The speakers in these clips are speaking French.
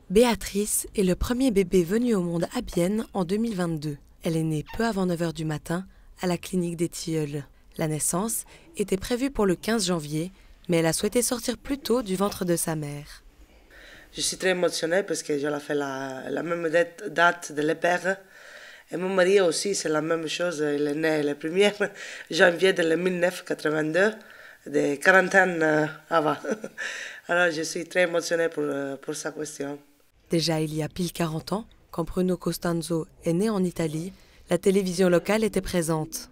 Béatrice est le premier bébé venu au monde à Bienne en 2022. Elle est née peu avant 9 h du matin à la clinique des Tilleuls. La naissance était prévue pour le 15 janvier, mais elle a souhaité sortir plus tôt du ventre de sa mère. Je suis très émotionnée parce que j'ai fait la même date de le père. Et mon mari aussi, c'est la même chose. Il est né le 1er janvier de 1982, de 40 ans avant. Alors je suis très émotionnée pour sa question. Déjà il y a pile 40 ans, quand Bruno Costanzo est né en Italie, la télévision locale était présente.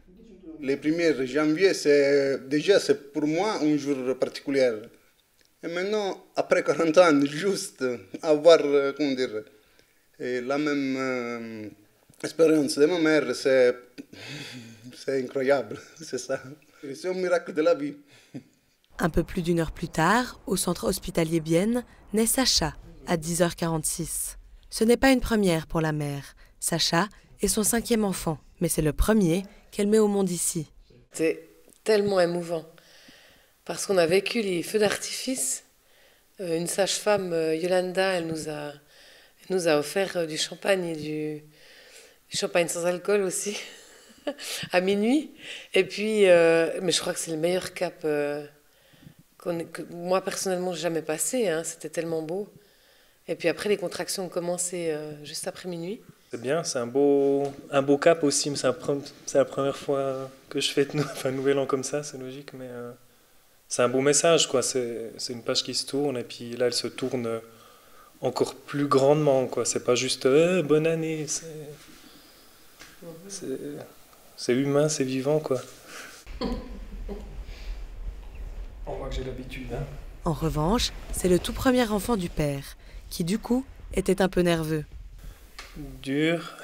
Le 1er janvier, c'est pour moi un jour particulier. Et maintenant, après 40 ans, juste avoir la même expérience de ma mère, c'est incroyable, c'est ça. C'est un miracle de la vie. Un peu plus d'1 heure plus tard, au centre hospitalier Bienne, naît Sacha, à 10 h 46. Ce n'est pas une première pour la mère. Sacha est son 5e enfant, mais c'est le premier qu'elle met au monde ici. C'est tellement émouvant, parce qu'on a vécu les feux d'artifice. Une sage-femme, Yolanda, elle nous a offert du champagne et du champagne sans alcool aussi, à minuit. Et puis, mais je crois que c'est le meilleur cap que moi, personnellement, j'ai jamais passé. Hein. C'était tellement beau. Et puis après, les contractions ont commencé juste après minuit. C'est bien, c'est un beau cap aussi. C'est la première fois que je fête Nouvel An comme ça, c'est logique. Mais c'est un beau message, quoi. C'est une page qui se tourne et puis là, elle se tourne encore plus grandement, quoi. C'est pas juste bonne année. C'est humain, c'est vivant, quoi. On voit que j'ai l'habitude. Hein. En revanche, c'est le tout premier enfant du père, qui du coup était un peu nerveux. Dur,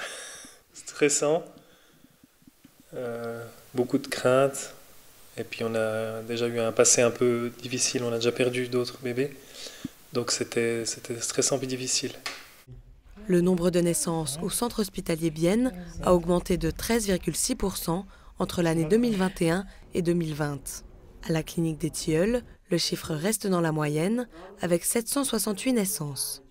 stressant, beaucoup de craintes. Et puis on a déjà eu un passé un peu difficile, on a déjà perdu d'autres bébés. Donc c'était stressant puis difficile. Le nombre de naissances au centre hospitalier Bienne a augmenté de 13,6% entre l'année 2021 et 2020. À la clinique des Tilleuls, le chiffre reste dans la moyenne avec 768 naissances.